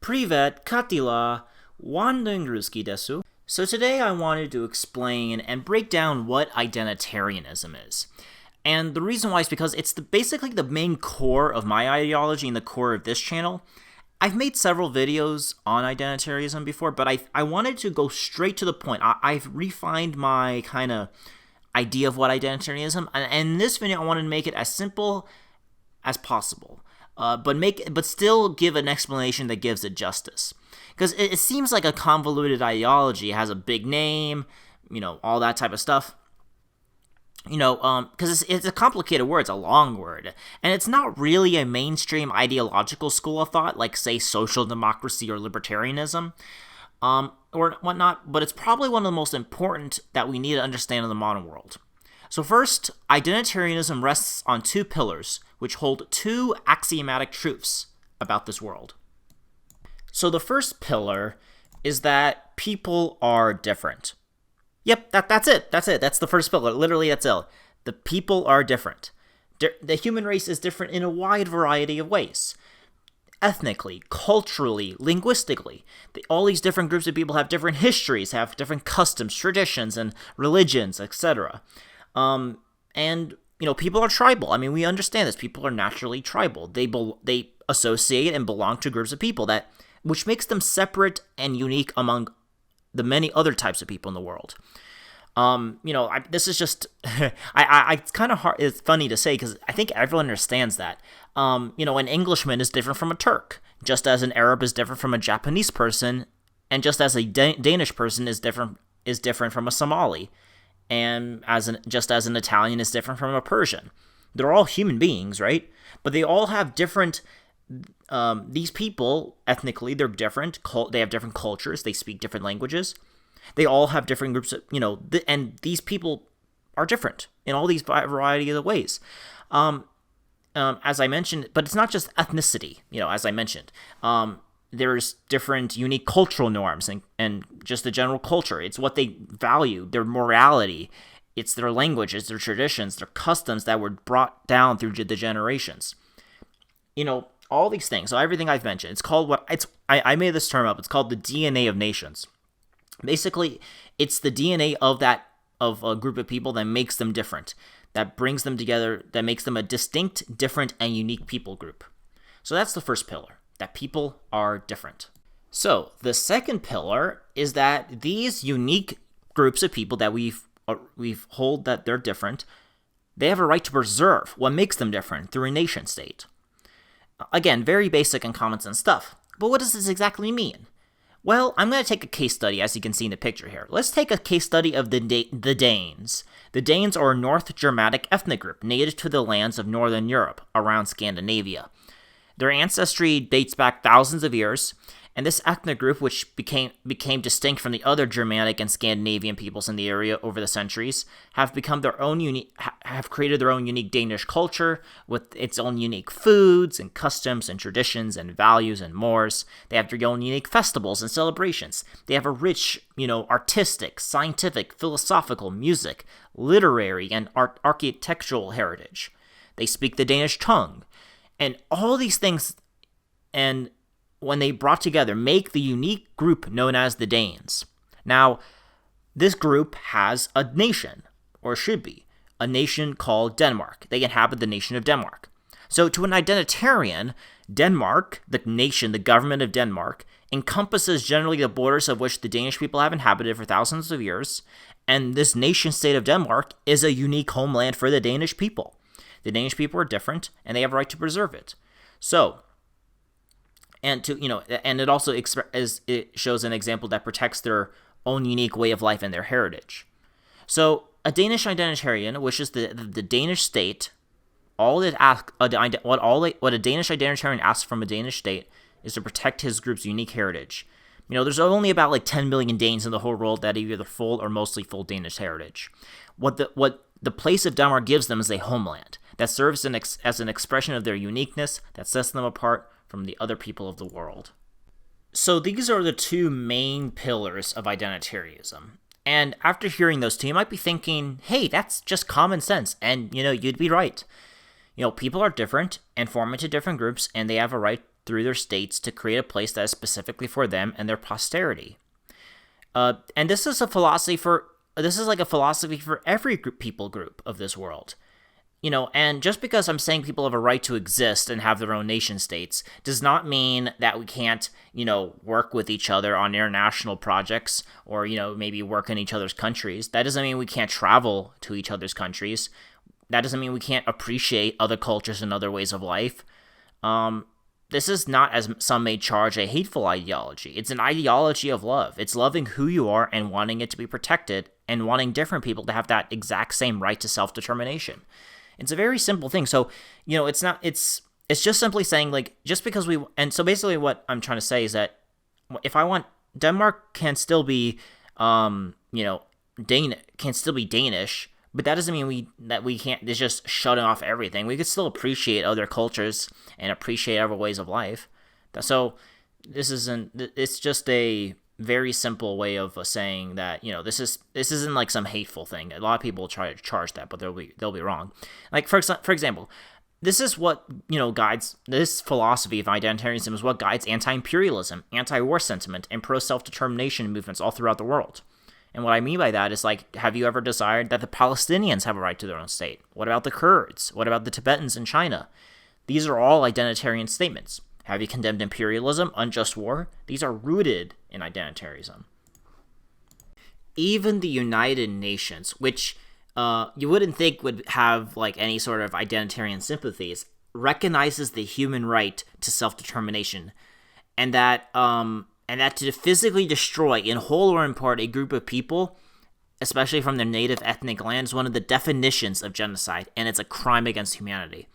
Privet, Katila, WanderingRusski desu. So today I wanted to explain and break down what Identitarianism is. And the reason why is because it's basically the main core of my ideology and the core of this channel. I've made several videos on Identitarianism before, but I wanted to go straight to the point. I've refined my kind of idea of what Identitarianism, and in this video I wanted to make it as simple as possible. But still give an explanation that gives it justice. Because it seems like a convoluted ideology. It has a big name, all that type of stuff. Because it's a complicated word, it's a long word. And it's not really a mainstream ideological school of thought, like, say, social democracy or libertarianism, or whatnot. But it's probably one of the most important that we need to understand in the modern world. So first, Identitarianism rests on two pillars, which hold two axiomatic truths about this world. So the first pillar is that people are different. Yep, that's it. That's the first pillar. Literally, that's it. The people are different. The human race is different in a wide variety of ways. Ethnically, culturally, linguistically. All these different groups of people have different histories, have different customs, traditions, and religions, etc. People are tribal. I mean, we understand this. People are naturally tribal. They associate and belong to groups of people which makes them separate and unique among the many other types of people in the world. This is just, it's kind of hard, it's funny to say because I think everyone understands that. An Englishman is different from a Turk, just as an Arab is different from a Japanese person, and just as a Danish person is different from a Somali. And just as an Italian is different from a Persian. They're all human beings, right? But they all have different, these people, ethnically, they're different. They have different cultures. They speak different languages. They all have different groups of, and these people are different in all these variety of ways. As I mentioned, but it's not just ethnicity, as I mentioned. There's different unique cultural norms and just the general culture. It's what they value, their morality. It's their languages, their traditions, their customs that were brought down through the generations. All these things. So everything I've mentioned. It's called I made this term up. It's called the DNA of nations. Basically, it's the DNA of a group of people that makes them different, that brings them together, that makes them a distinct, different, and unique people group. So that's the first pillar. That people are different. So the second pillar is that these unique groups of people that we've hold that they're different, they have a right to preserve what makes them different through a nation state. Again, very basic and common sense stuff. But what does this exactly mean? Well, I'm going to take a case study, as you can see in the picture here. Let's take a case study of the Danes. The Danes are a North Germanic ethnic group native to the lands of Northern Europe, around Scandinavia. Their ancestry dates back thousands of years, and this ethnic group, which became distinct from the other Germanic and Scandinavian peoples in the area over the centuries, have created their own unique Danish culture with its own unique foods and customs and traditions and values and mores. They have their own unique festivals and celebrations. They have a rich, artistic, scientific, philosophical, music, literary, and architectural heritage. They speak the Danish tongue. And all these things, and when they brought together, make the unique group known as the Danes. Now, this group has a nation, or should be, a nation called Denmark. They inhabit the nation of Denmark. So to an identitarian, Denmark, the nation, the government of Denmark, encompasses generally the borders of which the Danish people have inhabited for thousands of years, and this nation state of Denmark is a unique homeland for the Danish people. The Danish people are different, and they have a right to preserve it. So, and it also it shows an example that protects their own unique way of life and their heritage. So, a Danish identitarian wishes the Danish state. What a Danish identitarian asks from a Danish state is to protect his group's unique heritage. There's only about 10 million Danes in the whole world that have either full or mostly full Danish heritage. What the place of Denmark gives them is a homeland that serves as an expression of their uniqueness that sets them apart from the other people of the world. So these are the two main pillars of identitarianism. And after hearing those two, you might be thinking, hey, that's just common sense. And, you'd be right. People are different and form into different groups, and they have a right through their states to create a place that is specifically for them and their posterity. And this is a philosophy for every people group of this world. And just because I'm saying people have a right to exist and have their own nation states does not mean that we can't, work with each other on international projects or, maybe work in each other's countries. That doesn't mean we can't travel to each other's countries. That doesn't mean we can't appreciate other cultures and other ways of life. This is not, as some may charge, a hateful ideology. It's an ideology of love. It's loving who you are and wanting it to be protected and wanting different people to have that exact same right to self-determination. It's a very simple thing. So, it's just simply saying, like, just because and so basically what I'm trying to say is that if I want, Denmark can still be, can still be Danish, but that doesn't mean we can't, it's just shutting off everything. We could still appreciate other cultures and appreciate other ways of life. So it's just a very simple way of saying that, this isn't like some hateful thing. A lot of people will try to charge that, but they'll be wrong. Like, for example, this is what, guides, this philosophy of identitarianism is what guides anti-imperialism, anti-war sentiment, and pro-self-determination movements all throughout the world. And what I mean by that is, like, have you ever desired that the Palestinians have a right to their own state? What about the Kurds? What about the Tibetans in China? These are all identitarian statements. Have you condemned imperialism, unjust war? These are rooted in identitarianism. Even the United Nations, which you wouldn't think would have like any sort of identitarian sympathies, recognizes the human right to self-determination, and that to physically destroy, in whole or in part, a group of people, especially from their native ethnic land, is one of the definitions of genocide, and it's a crime against humanity.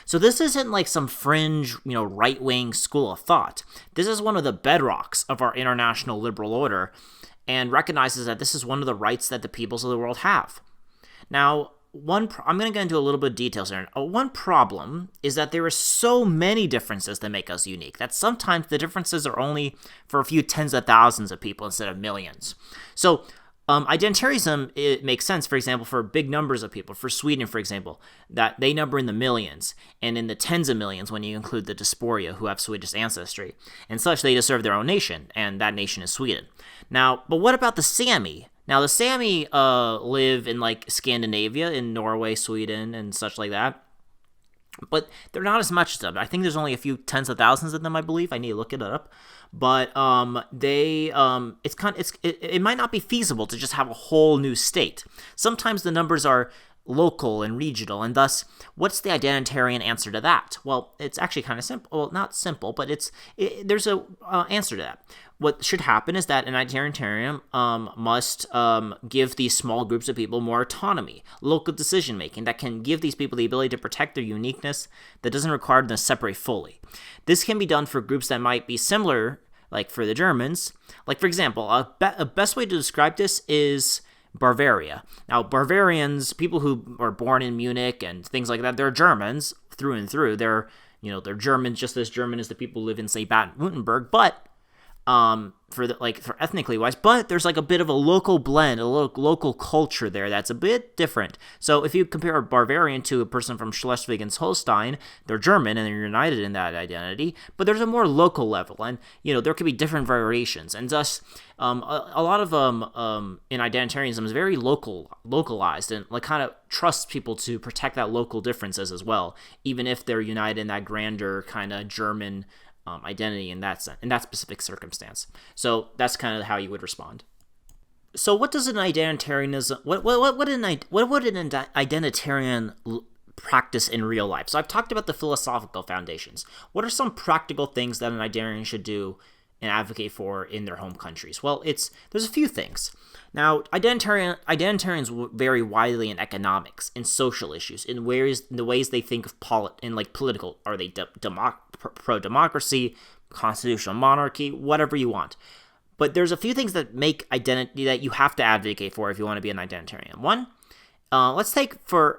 So this isn't like some fringe, right-wing school of thought. This is one of the bedrocks of our international liberal order, and recognizes that this is one of the rights that the peoples of the world have. Now, I'm going to get into a little bit of details here. One problem is that there are so many differences that make us unique, that sometimes the differences are only for a few tens of thousands of people instead of millions. So, identitarianism, it makes sense, for example, for big numbers of people. For Sweden, for example, that they number in the millions and in the tens of millions when you include the diaspora who have Swedish ancestry. And such, they deserve their own nation, and that nation is Sweden. Now, but what about the Sami? Now, the Sami live in, like, Scandinavia, in Norway, Sweden, and such like that. But they're not as much as them. I think there's only a few tens of thousands of them, I believe. I need to look it up. But it might not be feasible to just have a whole new state. Sometimes the numbers are local and regional, and thus, what's the identitarian answer to that? Well, it's actually kind of simple. Well, not simple, but there's a answer to that. What should happen is that an identitarian must give these small groups of people more autonomy, local decision-making that can give these people the ability to protect their uniqueness that doesn't require them to separate fully. This can be done for groups that might be similar, like for the Germans. Like, for example, a best way to describe this is Bavaria. Now, Bavarians, people who are born in Munich and things like that, they're Germans through and through. They're Germans, just as German as the people who live in, say, Baden-Württemberg, but for ethnically wise, but there's like a bit of a local blend, a local culture there that's a bit different. So if you compare a Bavarian to a person from Schleswig and Holstein, they're German and they're united in that identity, but there's a more local level, and there could be different variations, and thus a lot of in identitarianism is very localized, and like kind of trusts people to protect that local differences as well, even if they're united in that grander kind of German identity in that sense, in that specific circumstance. So that's kind of how you would respond. So what does an identitarianism? What would an identitarian practice in real life? So I've talked about the philosophical foundations. What are some practical things that an identitarian should do and advocate for in their home countries? Well, there's a few things. Now, identitarians vary widely in economics, in social issues, in the ways they think of political. Are they pro-democracy, constitutional monarchy, whatever you want. But there's a few things that make identity that you have to advocate for if you want to be an identitarian. One, let's take for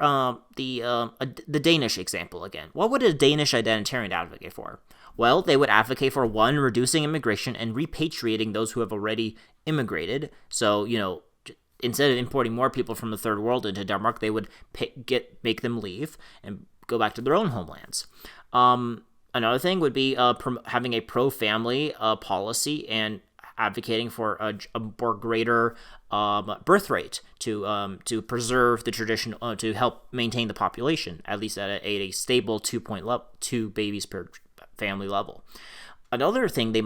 the Danish example again. What would a Danish identitarian advocate for? Well, they would advocate for, one, reducing immigration and repatriating those who have already immigrated. So, instead of importing more people from the third world into Denmark, they would make them leave and go back to their own homelands. Another thing would be having a pro-family policy and advocating for a more greater birth rate to preserve the tradition, to help maintain the population, at least at a stable 2 babies per family level. Another thing they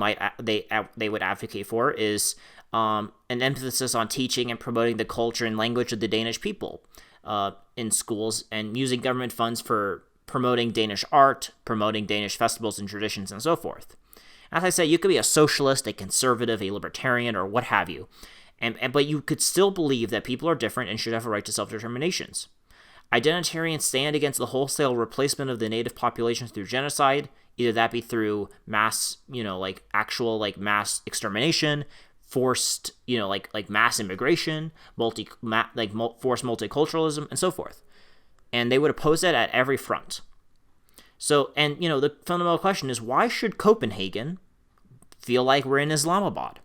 would advocate for is an emphasis on teaching and promoting the culture and language of the Danish people in schools, and using government funds for promoting Danish art, promoting Danish festivals and traditions, and so forth. As I say, you could be a socialist, a conservative, a libertarian, or what have you, but you could still believe that people are different and should have a right to self-determinations. Identitarians stand against the wholesale replacement of the native populations through genocide, either that be through mass, actual mass extermination, forced, mass immigration, forced multiculturalism, and so forth. And they would oppose that at every front. So, and the fundamental question is, why should Copenhagen feel like we're in Islamabad?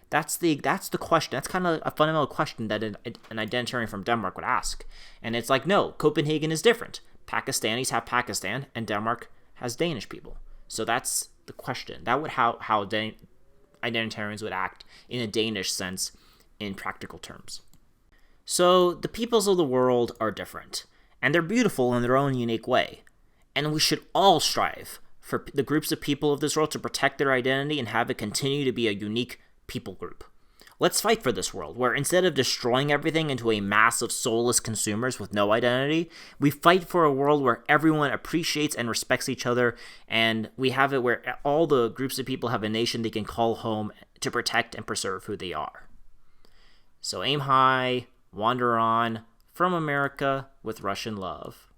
That's the question. That's kind of a fundamental question that an identitarian from Denmark would ask. And it's like, no, Copenhagen is different. Pakistanis have Pakistan, and Denmark has Danish people. So that's the question. That would how identitarians would act in a Danish sense in practical terms. So the peoples of the world are different, and they're beautiful in their own unique way. And we should all strive for the groups of people of this world to protect their identity and have it continue to be a unique people group. Let's fight for this world where, instead of destroying everything into a mass of soulless consumers with no identity, we fight for a world where everyone appreciates and respects each other, and we have it where all the groups of people have a nation they can call home to protect and preserve who they are. So aim high, wander on, from America with Russian love.